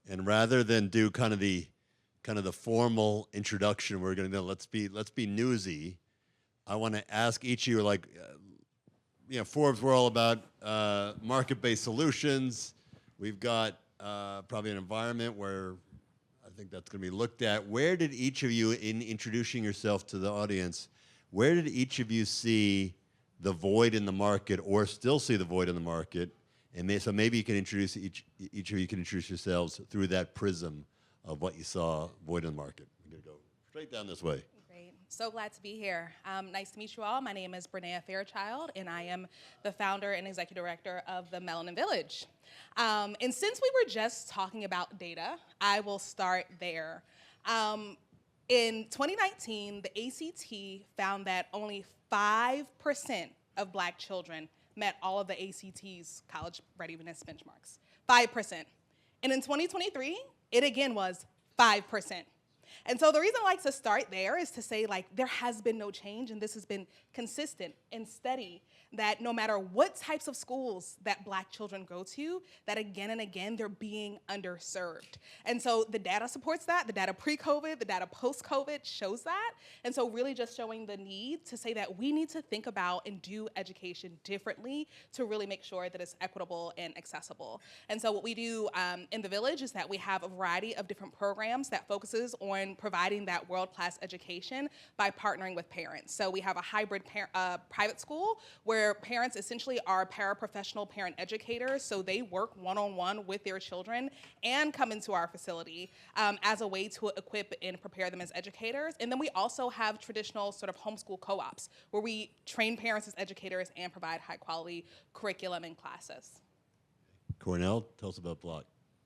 And rather than do kind of the formal introduction, we're going to let's be newsy. I want to ask each of you, like, Forbes, we're all about market-based solutions. We've got probably an environment where I think that's going to be looked at. Where did each of you, in introducing yourself to the audience, where did each of you see the void in the market, or still see the void in the market? And so maybe you can introduce each of you can introduce yourselves through that prism of what you saw void in the market. We're going to go straight down this way. Great. So glad to be here. Nice to meet you all. My name is Brenaea Fairchild, and I am the founder and executive director of the Melanin Village. And since we were just talking about data, I will start there. In 2019, the ACT found that only 5% of Black children met all of the ACT's college readiness benchmarks. 5%. And in 2023, it again was 5%. And so the reason I like to start there is to say, like, there has been no change, and this has been consistent and steady, that no matter what types of schools that Black children go to, that again and again, they're being underserved. And so the data supports that. The data pre-COVID, the data post-COVID shows that. And so really just showing the need to say that we need to think about and do education differently to really make sure that it's equitable and accessible. And so what we do in the village is that we have a variety of different programs that focuses on providing that world-class education by partnering with parents. So we have a hybrid private school where parents essentially are paraprofessional parent educators, so they work one-on-one with their children and come into our facility as a way to equip and prepare them as educators. And then we also have traditional sort of homeschool co-ops where we train parents as educators and provide high-quality curriculum and classes. Cornell, tell us about Block.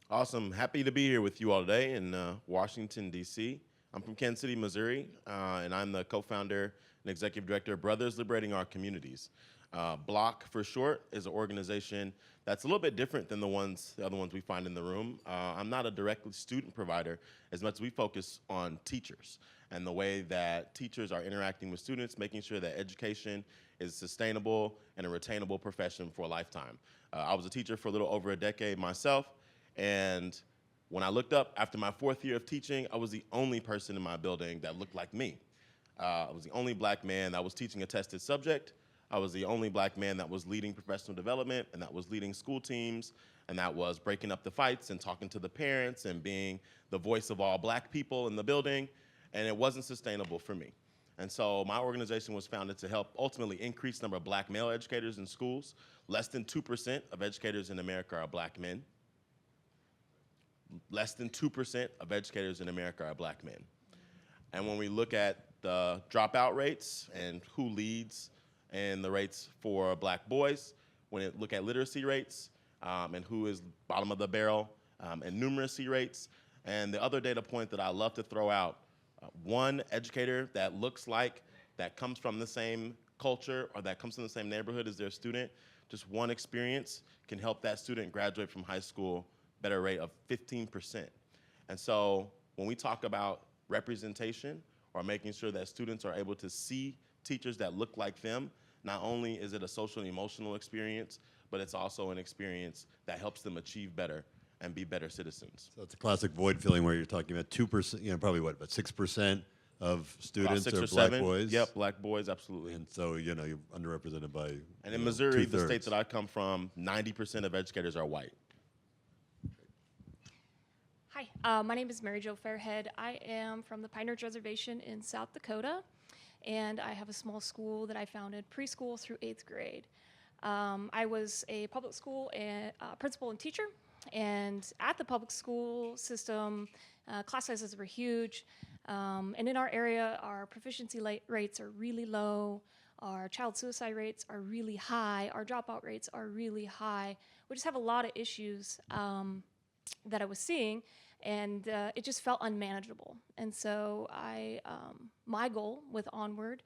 Awesome. Happy to be here with you all today in Washington, D.C. I'm from Kansas City, Missouri, and I'm the co-founder and executive director of Brothers Liberating Our Communities. Block, for short, is an organization that's a little bit different than the other ones we find in the room. I'm not a direct student provider as much as we focus on teachers and the way that teachers are interacting with students, making sure that education is sustainable and a retainable profession for a lifetime. I was a teacher for a little over a decade myself, and when I looked up after my 4th year of teaching, I was the only person in my building that looked like me. I was the only Black man that was teaching a tested subject. I was the only Black man that was leading professional development and that was leading school teams and that was breaking up the fights and talking to the parents and being the voice of all Black people in the building, and it wasn't sustainable for me. And so my organization was founded to help ultimately increase the number of Black male educators in schools. Less than 2% of educators in America are Black men. Less than 2% of educators in America are Black men. And when we look at the dropout rates and who leads and the rates for Black boys, when we look at literacy rates and who is bottom of the barrel and numeracy rates, and the other data point that I love to throw out, one educator that looks like, that comes from the same culture or that comes from the same neighborhood as their student, just one experience can help that student graduate from high school better rate of 15%. And so when we talk about representation or making sure that students are able to see teachers that look like them, not only is it a social and emotional experience, but it's also an experience that helps them achieve better and be better citizens. So it's a classic void filling where you're talking about 2%, probably what, about 6% of students About 6 are or Black 7. boys? Yep, Black boys, absolutely. And so, you're underrepresented by And in Missouri, the 2/3. state that I come from, 90% of educators are white. Hi, my name is Mary Jo Fairhead. I am from the Pine Ridge Reservation in South Dakota, and I have a small school that I founded preschool through 8th grade. I was a public school principal and teacher, and at the public school system, class sizes were huge, and in our area, our proficiency rates are really low, our child suicide rates are really high, our dropout rates are really high. We just have a lot of issues that I was seeing, and it just felt unmanageable. And so my goal with Onward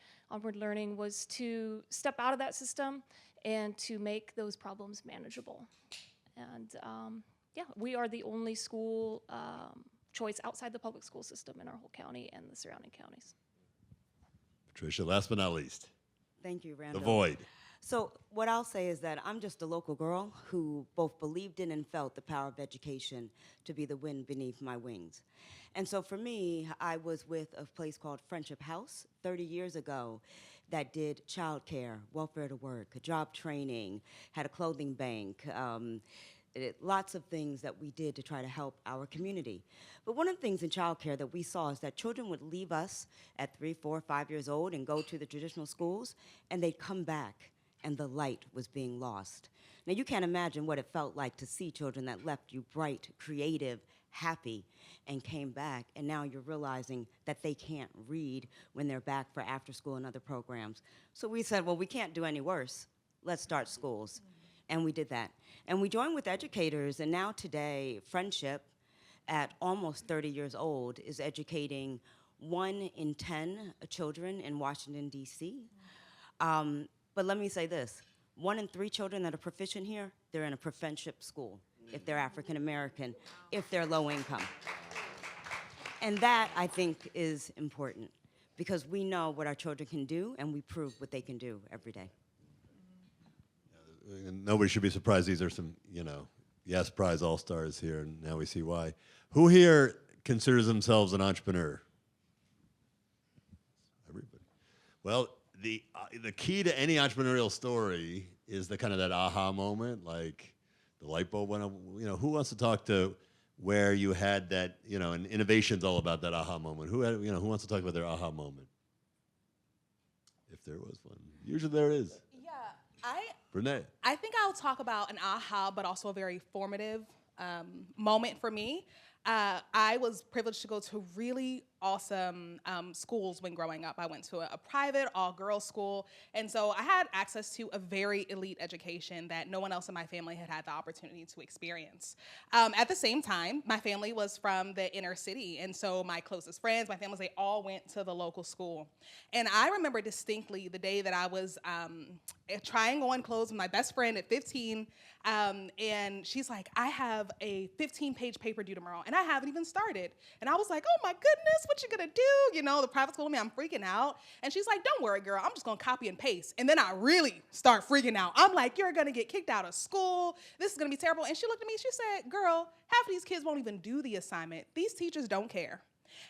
Learning was to step out of that system and to make those problems manageable. And yeah, we are the only school choice outside the public school system in our whole county and the surrounding counties. Patricia, last but not least, Thank you, Randall. the void. So what I'll say is that I'm just a local girl who both believed in and felt the power of education to be the wind beneath my wings. And so for me, I was with a place called Friendship House 30 years ago that did childcare, welfare to work, job training, had a clothing bank, lots of things that we did to try to help our community. But one of the things in childcare that we saw is that children would leave us at 3, 4, 5 years old and go to the traditional schools, and they'd come back, and the light was being lost. Now, you can't imagine what it felt like to see children that left you bright, creative, happy, and came back, and now you're realizing that they can't read when they're back for after school and other programs. So we said, well, we can't do any worse. Let's start schools. And we did that. And we joined with educators, and now today, Friendship, at almost 30 years old, is educating 1 in 10 children in Washington, D.C. But let me say this. 1 in 3 children that are proficient here, they're in a Friendship school, if they're African American, if they're low income. And that, I think, is important, because we know what our children can do, and we prove what they can do every day. And nobody should be surprised. These are some, Yes Prize All-Stars here, and now we see why. Who here considers themselves an entrepreneur? Everybody. Well, the key to any entrepreneurial story is the kind of that aha moment, like the light bulb went up. Who wants to talk to where you had that, and innovation's all about that aha moment. Who wants to talk about their aha moment? If there was one. Usually there is. Yeah, Brenaea. I think I'll talk about an aha, but also a very formative moment for me. I was privileged to go to really awesome schools when growing up. I went to a private all-girls school, and so I had access to a very elite education that no one else in my family had had the opportunity to experience. At the same time, my family was from the inner city, and so my closest friends, my families, they all went to the local school. And I remember distinctly the day that I was trying on clothes with my best friend at 15, and she's like, I have a 15-page paper due tomorrow, and I haven't even started. And I was like, oh my goodness, what you gonna do? The private school, I'm freaking out. And she's like, don't worry, girl, I'm just gonna copy and paste. And then I really start freaking out. I'm like, you're gonna get kicked out of school. This is gonna be terrible. And she looked at me, she said, girl, half of these kids won't even do the assignment. These teachers don't care.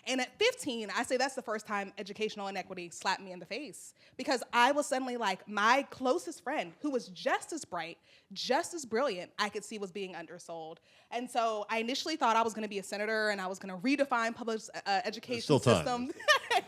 And at 15, I say that's the first time educational inequity slapped me in the face, because I was suddenly like, my closest friend, who was just as bright, just as brilliant, I could see was being undersold. And so I initially thought I was going to be a senator and I was going to redefine public education system.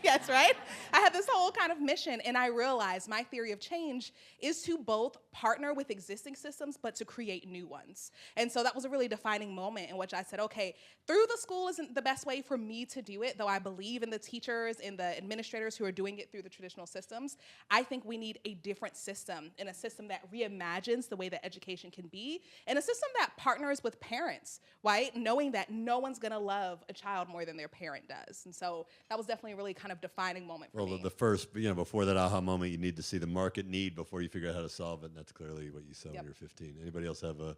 Yes, right? I had this whole kind of mission, and I realized my theory of change is to both partner with existing systems, but to create new ones. And so that was a really defining moment in which I said, okay, through the school isn't the best way for me to do it, though I believe in the teachers and the administrators who are doing it through the traditional systems. I think we need a different system, and a system that reimagines the way that education can be, and a system that partners with parents, right? Knowing that no one's gonna love a child more than their parent does. And so that was definitely a really kind of defining moment for me. Well, the first, before that aha moment, you need to see the market need before you figure out how to solve it, and that's clearly what you saw when you were 15. Anybody else have an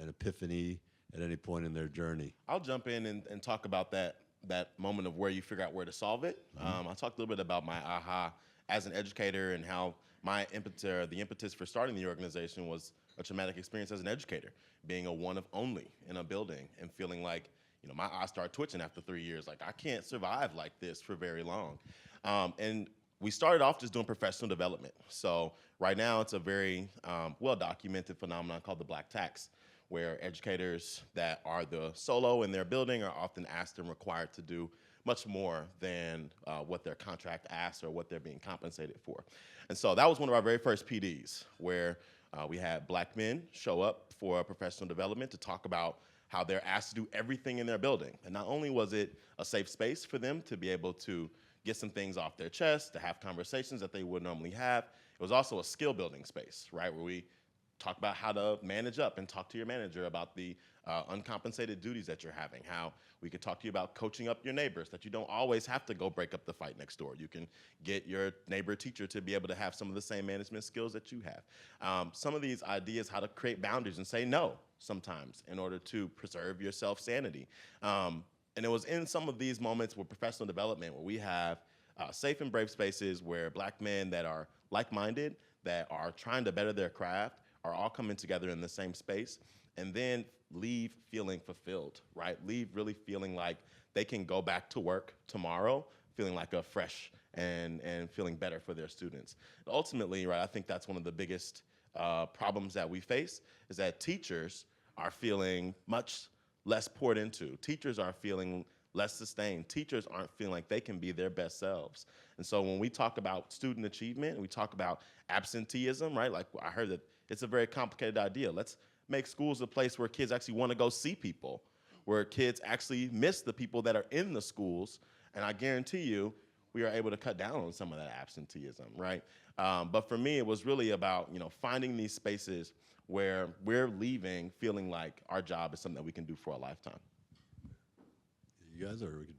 epiphany at any point in their journey? I'll jump in and talk about that moment of where you figure out where to solve it. I talked a little bit about my aha as an educator, and how my the impetus for starting the organization was a traumatic experience as an educator, being a one of only in a building and feeling like, my eyes start twitching after 3 years. Like, I can't survive like this for very long. And we started off just doing professional development. So right now it's a very well-documented phenomenon called the black tax, where educators that are the solo in their building are often asked and required to do much more than what their contract asks or what they're being compensated for. And so that was one of our very first PDs, where we had black men show up for professional development to talk about how they're asked to do everything in their building. And not only was it a safe space for them to be able to get some things off their chest, to have conversations that they would normally have, it was also a skill building space, right, where we talk about how to manage up and talk to your manager about the uncompensated duties that you're having, how we could talk to you about coaching up your neighbors, that you don't always have to go break up the fight next door. You can get your neighbor teacher to be able to have some of the same management skills that you have. Some of these ideas, how to create boundaries and say no sometimes in order to preserve your self-sanity. And it was in some of these moments with professional development where we have safe and brave spaces where black men that are like-minded, that are trying to better their craft are all coming together in the same space, and then leave feeling fulfilled, right? Leave really feeling like they can go back to work tomorrow feeling like a fresh and feeling better for their students. Ultimately, right, I think that's one of the biggest problems that we face, is that teachers are feeling much less poured into. Teachers are feeling less sustained. Teachers aren't feeling like they can be their best selves. And so when we talk about student achievement, we talk about absenteeism, right? Like I heard that it's a very complicated idea. Let's make schools a place where kids actually want to go see people, where kids actually miss the people that are in the schools. And I guarantee you, we are able to cut down on some of that absenteeism, right? But for me, it was really about, finding these spaces where we're leaving feeling like our job is something that we can do for a lifetime. You guys, or we could,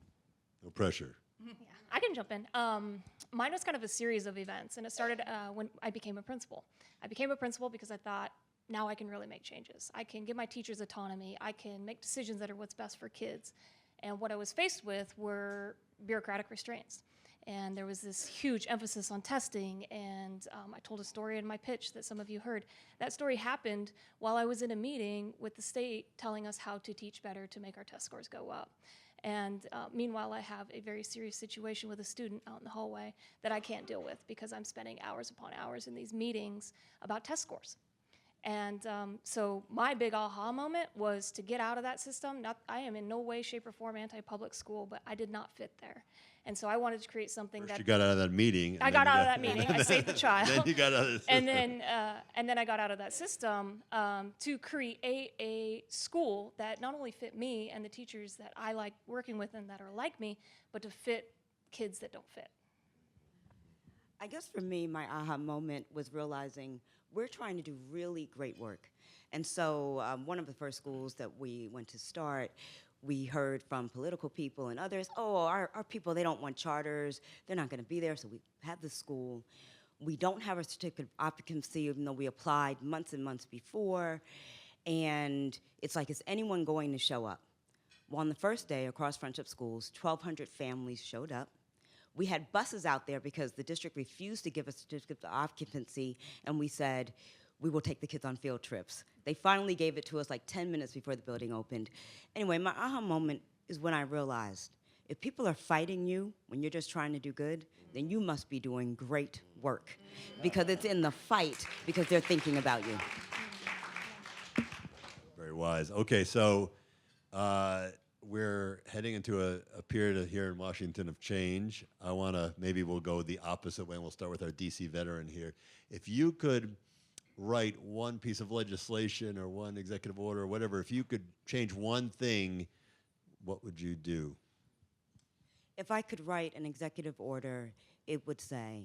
no pressure. Yeah, I can jump in. Mine was kind of a series of events, and it started when I became a principal. I became a principal because I thought, now I can really make changes. I can give my teachers autonomy. I can make decisions that are what's best for kids. And what I was faced with were bureaucratic restraints. And there was this huge emphasis on testing, and I told a story in my pitch that some of you heard. That story happened while I was in a meeting with the state telling us how to teach better to make our test scores go up. And meanwhile, I have a very serious situation with a student out in the hallway that I can't deal with because I'm spending hours upon hours in these meetings about test scores. And so my big aha moment was to get out of that system. I am in no way, shape, or form anti-public school, but I did not fit there. And so I wanted to create something First that... you got out of that meeting. I got out of that meeting. I saved the child. Then you got out of the system. And then I got out of that system to create a school that not only fit me and the teachers that I like working with and that are like me, but to fit kids that don't fit. I guess for me, my aha moment was realizing we're trying to do really great work. And so one of the first schools that we went to start, we heard from political people and others, our people, they don't want charters, they're not gonna be there, so we have the school. We don't have a certificate of occupancy, even though we applied months and months before, and it's like, is anyone going to show up? Well, on the first day across Friendship Schools, 1,200 families showed up. We had buses out there because the district refused to give us a certificate of occupancy, and we said, we will take the kids on field trips. They finally gave it to us like 10 minutes before the building opened. Anyway, my aha moment is when I realized, if people are fighting you when you're just trying to do good, then you must be doing great work, because it's in the fight because they're thinking about you. Very wise. Okay, so we're heading into a period here in Washington of change. Maybe we'll go the opposite way, and we'll start with our DC veteran here. If you could write one piece of legislation or one executive order or whatever, if you could change one thing, what would you do? If I could write an executive order, it would say,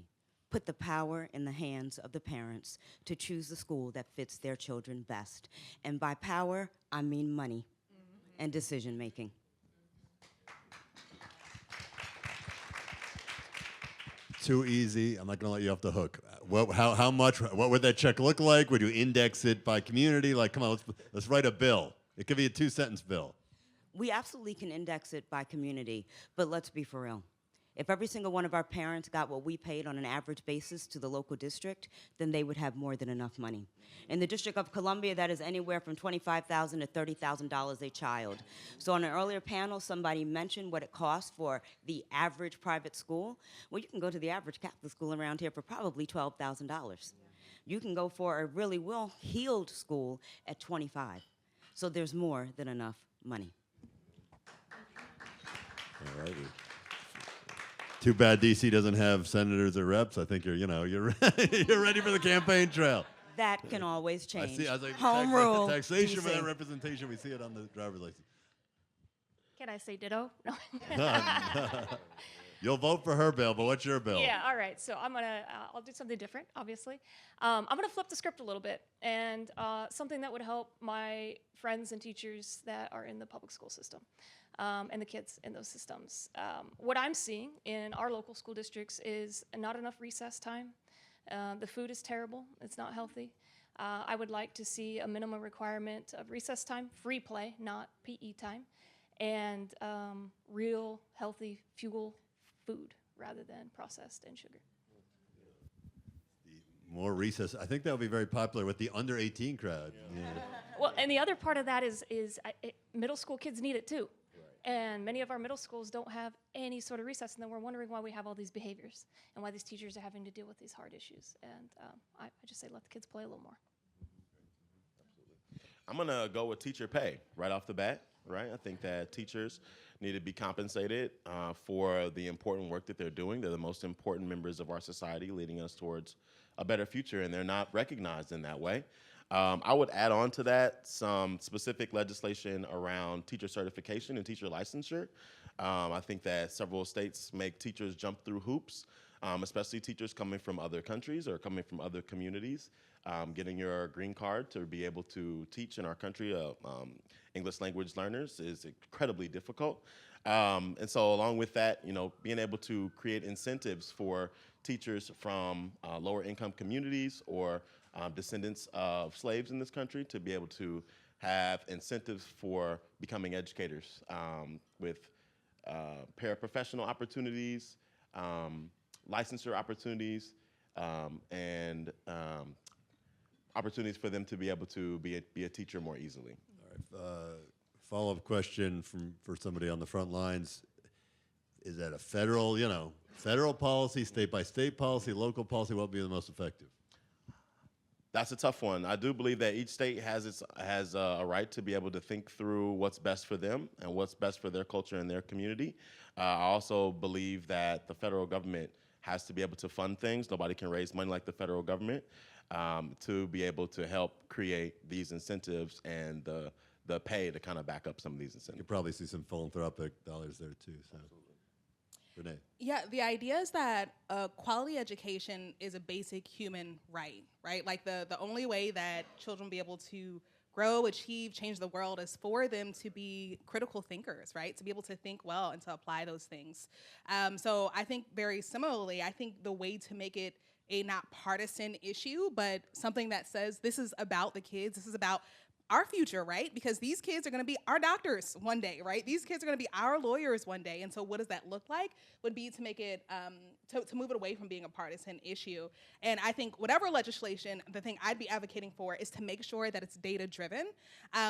put the power in the hands of the parents to choose the school that fits their children best. And by power, I mean money and decision making. Too easy. I'm not going to let you off the hook. How much? What would that check look like? Would you index it by community? Like, come on, let's write a bill. It could be a 2-sentence bill. We absolutely can index it by community, but let's be for real. If every single one of our parents got what we paid on an average basis to the local district, then they would have more than enough money. In the District of Columbia, that is anywhere from $25,000 to $30,000 a child. So on an earlier panel, somebody mentioned what it costs for the average private school. Well, you can go to the average Catholic school around here for probably $12,000. You can go for a really well-heeled school at $25,000. So there's more than enough money. All righty. Too bad DC doesn't have senators or reps. I think you're ready for the campaign trail. That can always change. I was like, Home rule. taxation for DC. that representation. We see it on the driver's license. Can I say ditto? No. You'll vote for her bill, but what's your bill? Yeah, all right. So I'll do something different, obviously. I'm gonna flip the script a little bit, and something that would help my friends and teachers that are in the public school system, and the kids in those systems. What I'm seeing in our local school districts is not enough recess time. The food is terrible. It's not healthy. I would like to see a minimum requirement of recess time, free play, not PE time, and real healthy fuel food rather than processed and sugar. More recess. I think that would be very popular with the under 18 crowd. Yeah. Well, and the other part of that is middle school kids need it too. And many of our middle schools don't have any sort of recess, and then we're wondering why we have all these behaviors and why these teachers are having to deal with these hard issues. And I just say let the kids play a little more. I'm going to go with teacher pay right off the bat, right? I think that teachers need to be compensated for the important work that they're doing. They're the most important members of our society, leading us towards a better future, and they're not recognized in that way. I would add on to that some specific legislation around teacher certification and teacher licensure. I think that several states make teachers jump through hoops, especially teachers coming from other countries or coming from other communities. Getting your green card to be able to teach in our country, English language learners, is incredibly difficult. And so along with that, being able to create incentives for teachers from lower income communities or descendants of slaves in this country to be able to have incentives for becoming educators with paraprofessional opportunities, licensure opportunities, and opportunities for them to be able to be a teacher more easily. All right. Follow-up question for somebody on the front lines. Is that a federal policy, state-by-state policy, local policy? What would be the most effective? That's a tough one. I do believe that each state has a right to be able to think through what's best for them and what's best for their culture and their community. I also believe that the federal government has to be able to fund things. Nobody can raise money like the federal government to be able to help create these incentives and the pay to kind of back up some of these incentives. You could probably see some philanthropic dollars there too. So. Brenaea. Yeah, the idea is that quality education is a basic human right? Like the only way that children will be able to grow, achieve, change the world is for them to be critical thinkers, right? To be able to think well and to apply those things. So I think very similarly, I think the way to make it a not partisan issue, but something that says this is about the kids, this is about our future, right? Because these kids are going to be our doctors one day, right? These kids are going to be our lawyers one day. And so what does that look like? Would be to make it, to move it away from being a partisan issue. And I think whatever legislation, the thing I'd be advocating for is to make sure that it's data-driven,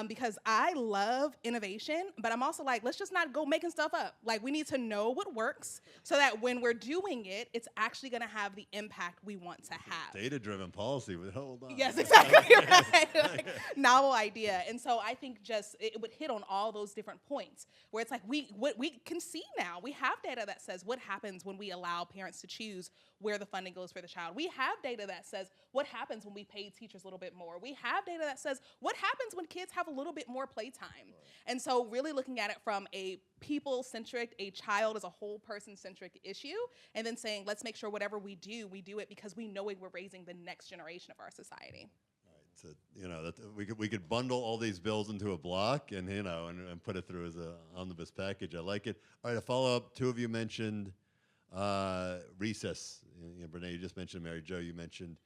because I love innovation, but I'm also like, let's just not go making stuff up. Like, we need to know what works so that when we're doing it, it's actually going to have the impact we want to have. Data-driven policy, but hold on. Yes, exactly, right? Like, novel idea. And so I think just it would hit on all those different points where it's like what we can see now. We have data that says what happens when we allow parents to choose where the funding goes for the child. We have data that says what happens when we pay teachers a little bit more. We have data that says what happens when kids have a little bit more playtime. Right. And so really looking at it from a people-centric, a child as a whole person-centric issue, and then saying let's make sure whatever we do it because we know we're raising the next generation of our society. So, we could bundle all these bills into a block and and put it through as an omnibus package. I like it. All right, a follow-up. Two of you mentioned recess. Brenaea, you just mentioned Mary Jo. You mentioned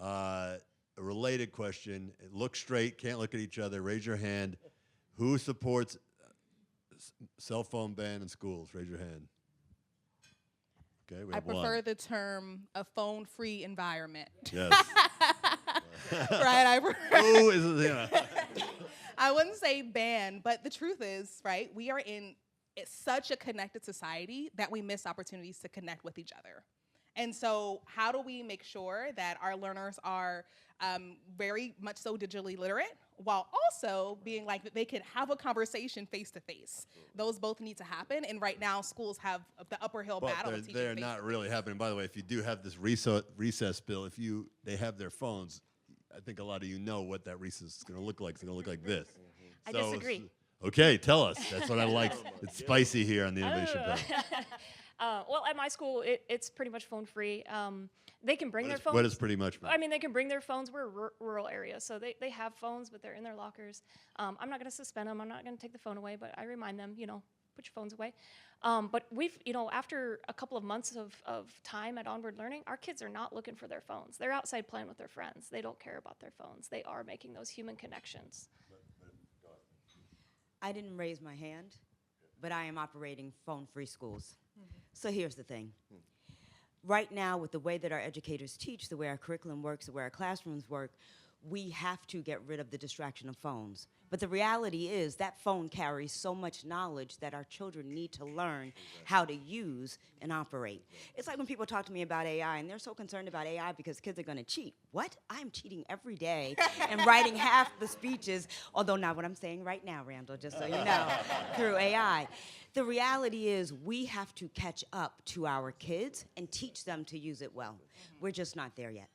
a related question. Look straight. Can't look at each other. Raise your hand. Who supports cell phone ban in schools? Raise your hand. Okay, we have one. I prefer the term a phone-free environment. Yes. Right, Who is I wouldn't say ban, but the truth is, right, we are in such a connected society that we miss opportunities to connect with each other. And so how do we make sure that our learners are very much so digitally literate while also being like that they can have a conversation face to face? Those both need to happen. And right now schools have the upper hill battle of teaching they're not really happening. By the way, if you do have this recess bill, they have their phones, I think a lot of you know what that recess is going to look like. It's going to look like this. I disagree. Okay, tell us. That's what I like. It's spicy here on the Innovation Panel. Well, at my school, it's pretty much phone-free. They can bring their phones. What is pretty much? I mean, they can bring their phones. We're a rural area, so they have phones, but they're in their lockers. I'm not going to suspend them. I'm not going to take the phone away, but I remind them, put your phones away. But we've, after a couple of months of time at Onward Learning, our kids are not looking for their phones. They're outside playing with their friends. They don't care about their phones. They are making those human connections. I didn't raise my hand, but I am operating phone-free schools. So here's the thing. right now, with the way that our educators teach, the way our curriculum works, the way our classrooms work, we have to get rid of the distraction of phones. But the reality is that phone carries so much knowledge that our children need to learn how to use and operate. It's like when people talk to me about AI, and they're so concerned about AI because kids are going to cheat. What? I'm cheating every day and writing half the speeches, although not what I'm saying right now, Randall, just so you know, through AI. The reality is we have to catch up to our kids and teach them to use it well. We're just not there yet.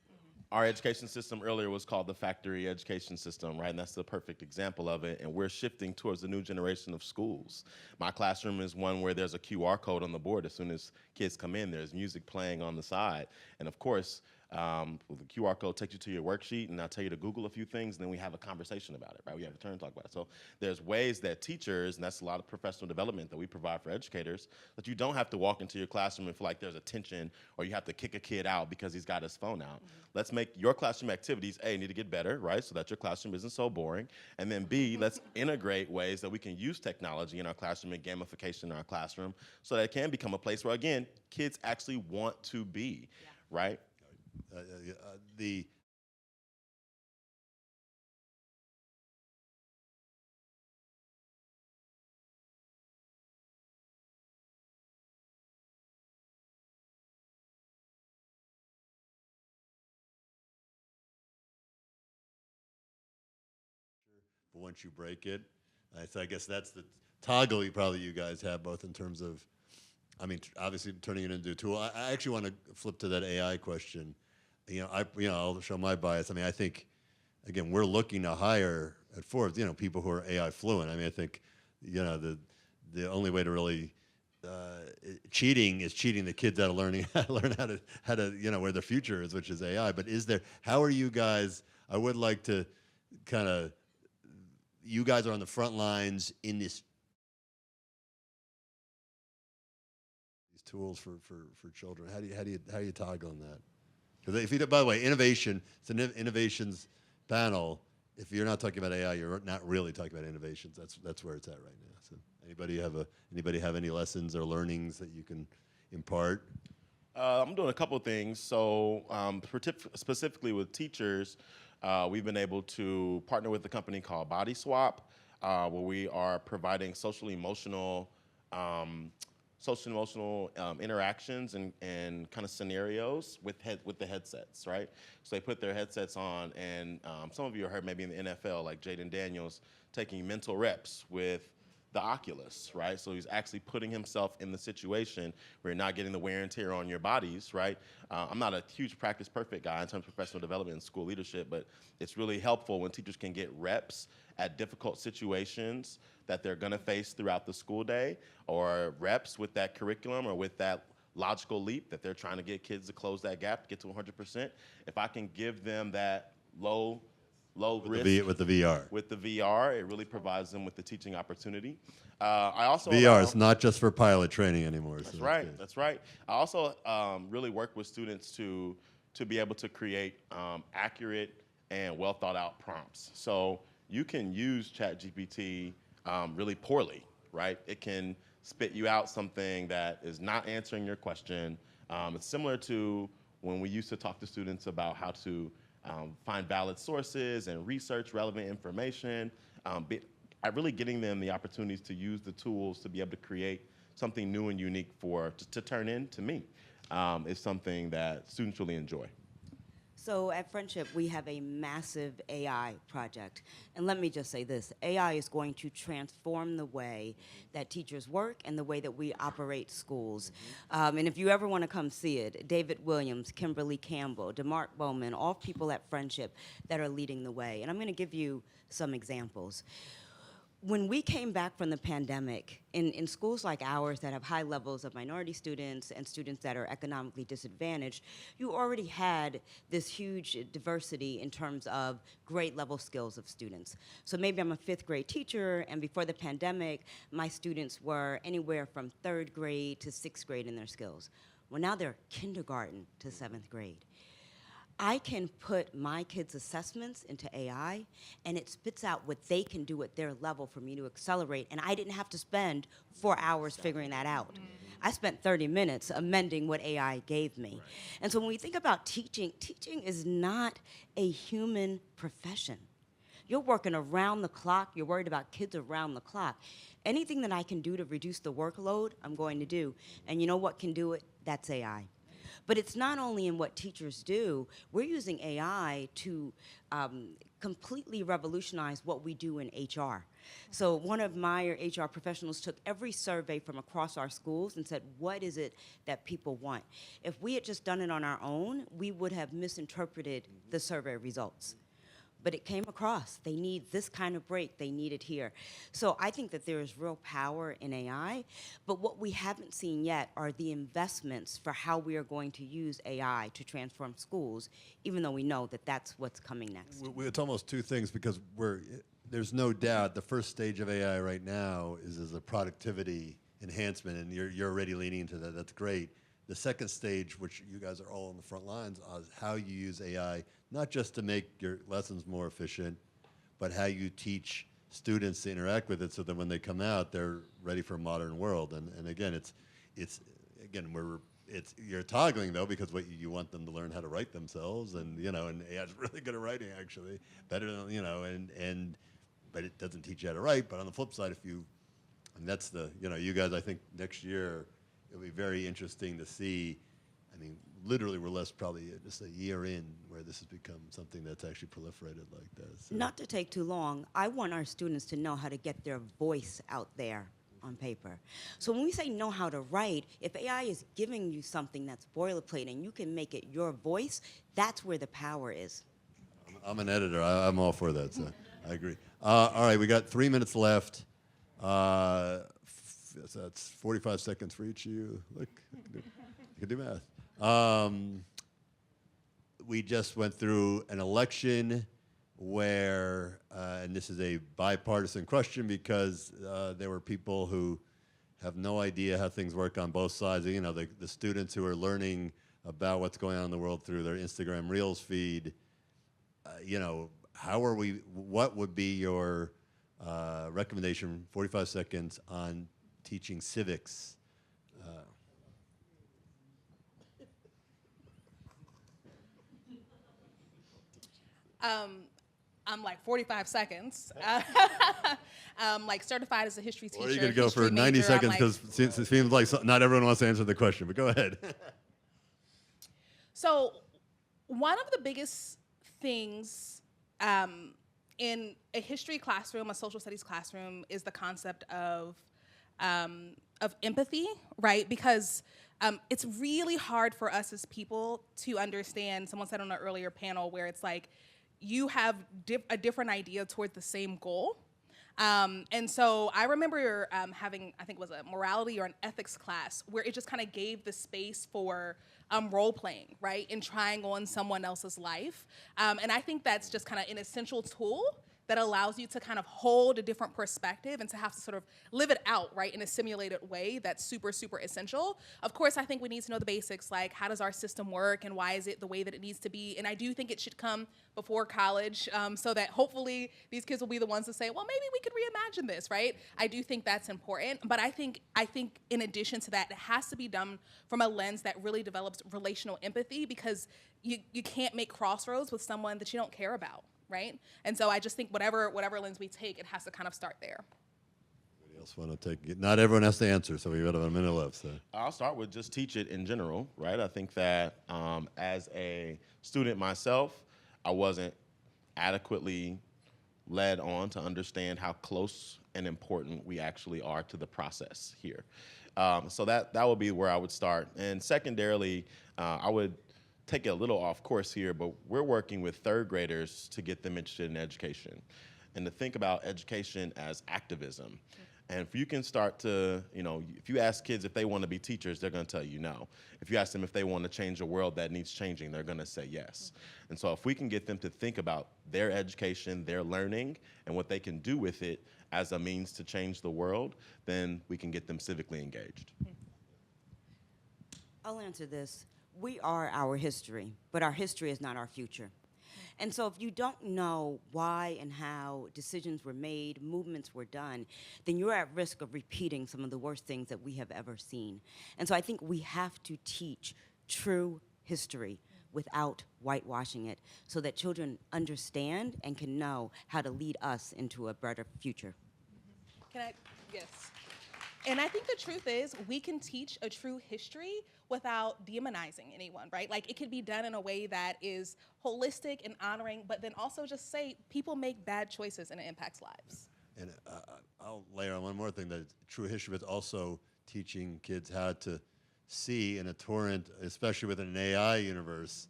Our education system earlier was called the factory education system, right? And that's the perfect example of it. And we're shifting towards a new generation of schools. My classroom is one where there's a QR code on the board. As soon as kids come in, there's music playing on the side. And of course, the QR code takes you to your worksheet, and I'll tell you to Google a few things, and then we have a conversation about it, right? We have a turn to talk about it. So there's ways that teachers, and that's a lot of professional development that we provide for educators, that you don't have to walk into your classroom and feel like there's a tension or you have to kick a kid out because he's got his phone out. Let's make your classroom activities, A, need to get better, right? So that your classroom isn't so boring. And then B, let's integrate ways that we can use technology in our classroom and gamification in our classroom so that it can become a place where, again, kids actually want to be, right? The but once you break it, I guess that's the toggle you guys have, both in terms of, I mean, obviously turning it into a tool. I actually want to flip to that AI question. I'll show my bias. I mean, I think, again, we're looking to hire at Forbes, people who are AI fluent. I mean, I think, the only way to really cheating is cheating the kids out of learning how to where the future is, which is AI. But how are you guys? I would like to kind of, you guys are on the front lines in these tools for children. How are you toggling that? Because if you, by the way, innovation, it's an innovations panel. If you're not talking about AI, you're not really talking about innovations. That's where it's at right now. So anybody have any lessons or learnings that you can impart? I'm doing a couple of things. So specifically with teachers, we've been able to partner with a company called Body Swap, where we are providing social emotional interactions and kind of scenarios with the headsets, right? So they put their headsets on, and some of you heard maybe in the NFL, like Jaden Daniels taking mental reps with the Oculus, right? So he's actually putting himself in the situation where you're not getting the wear and tear on your bodies, right? I'm not a huge practice perfect guy in terms of professional development and school leadership, but it's really helpful when teachers can get reps at difficult situations that they're gonna face throughout the school day, or reps with that curriculum or with that logical leap that they're trying to get kids to close that gap, get to 100%. If I can give them that low risk With the VR. With the VR, it really provides them with the teaching opportunity. I also VR is not just for pilot training anymore. That's right. That's right. I also really work with students to be able to create accurate and well thought out prompts. So you can use ChatGPT really poorly, right? It can spit you out something that is not answering your question. It's similar to when we used to talk to students about how to find valid sources and research relevant information. Really getting them the opportunities to use the tools to be able to create something new and unique to turn into me is something that students really enjoy. So at Friendship, we have a massive AI project. And let me just say this, AI is going to transform the way that teachers work and the way that we operate schools. And if you ever want to come see it, David Williams, Kimberly Campbell, DeMarc Bowman, all people at Friendship that are leading the way. And I'm going to give you some examples. When we came back from the pandemic, in schools like ours that have high levels of minority students and students that are economically disadvantaged, you already had this huge diversity in terms of grade level skills of students. So maybe I'm a 5th grade teacher, and before the pandemic, my students were anywhere from 3rd grade to 6th grade in their skills. Well, now they're kindergarten to 7th grade. I can put my kids' assessments into AI, and it spits out what they can do at their level for me to accelerate, and I didn't have to spend 4 hours figuring that out. I spent 30 minutes amending what AI gave me. And so when we think about teaching, teaching is not a human profession. You're working around the clock. You're worried about kids around the clock. Anything that I can do to reduce the workload, I'm going to do. And you know what can do it? That's AI. But it's not only in what teachers do. We're using AI to completely revolutionize what we do in HR. So one of my HR professionals took every survey from across our schools and said, what is it that people want? If we had just done it on our own, we would have misinterpreted the survey results. But it came across. They need this kind of break. They need it here. So I think that there is real power in AI, but what we haven't seen yet are the investments for how we are going to use AI to transform schools, even though we know that that's what's coming next. It's almost two things, because there's no doubt the first stage of AI right now is as a productivity enhancement, and you're already leaning into that. That's great. The second stage, which you guys are all on the front lines, is how you use AI, not just to make your lessons more efficient, but how you teach students to interact with it so that when they come out, they're ready for a modern world. And again, you're toggling though, because you want them to learn how to write themselves, and and AI's really good at writing, actually, better than but it doesn't teach you how to write. But on the flip side, and that's you guys, I think next year it'll be very interesting to see. I mean, literally, we're probably just a year in where this has become something that's actually proliferated like that. So. Not to take too long, I want our students to know how to get their voice out there on paper. So when we say know how to write, if AI is giving you something that's boilerplate and you can make it your voice, that's where the power is. I'm an editor. I'm all for that, so I agree. All right, we got 3 minutes left. So that's 45 seconds for each of you. Look, you can do math. We just went through an election where, and this is a bipartisan question because there were people who have no idea how things work on both sides. The students who are learning about what's going on in the world through their Instagram Reels feed. What would be your recommendation, 45 seconds, on teaching civics? I'm like 45 seconds. Like certified as a history teacher. Or you could go for history 90 major. seconds because it seems like not everyone wants to answer the question, but go ahead. So one of the biggest things in a history classroom, a social studies classroom, is the concept of empathy, right? Because it's really hard for us as people to understand. Someone said on an earlier panel where it's like you have a different idea toward the same goal. And so I remember having, I think it was a morality or an ethics class where it just kind of gave the space for role playing, right? And trying on someone else's life. And I think that's just kind of an essential tool that allows you to kind of hold a different perspective and to have to sort of live it out, right, in a simulated way. That's super, super essential. Of course, I think we need to know the basics, like how does our system work and why is it the way that it needs to be? And I do think it should come before college so that hopefully these kids will be the ones to say, well, maybe we could reimagine this, right? I do think that's important. But I think in addition to that, it has to be done from a lens that really develops relational empathy, because you can't make crossroads with someone that you don't care about. Right? And so I just think whatever lens we take, it has to kind of start there. Anybody else want to take it? Not everyone has to answer, so we've got about a minute left. So I'll start with just teach it in general, right? I think that as a student myself, I wasn't adequately led on to understand how close and important we actually are to the process here. So that would be where I would start. And secondarily, I would take it a little off course here, but we're working with third graders to get them interested in education and to think about education as activism. And if you can start to, if you ask kids if they want to be teachers, they're going to tell you no. If you ask them if they want to change a world that needs changing, they're going to say yes. And so if we can get them to think about their education, their learning, and what they can do with it as a means to change the world, then we can get them civically engaged. I'll answer this. We are our history, but our history is not our future. And so if you don't know why and how decisions were made, movements were done, then you're at risk of repeating some of the worst things that we have ever seen. And so I think we have to teach true history without whitewashing it so that children understand and can know how to lead us into a better future. Can I? Yes. And I think the truth is we can teach a true history without demonizing anyone, right? Like it could be done in a way that is holistic and honoring, but then also just say people make bad choices and it impacts lives. And I'll layer on one more thing, that true history is also teaching kids how to see in a torrent, especially within an AI universe,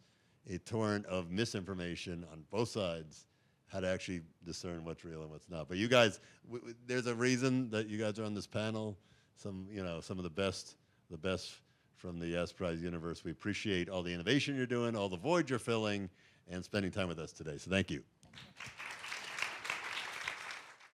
a torrent of misinformation on both sides, how to actually discern what's real and what's not. But you guys, there's a reason that you guys are on this panel. Some of the best from the Yes Prize universe. We appreciate all the innovation you're doing, all the void you're filling, and spending time with us today. So thank you.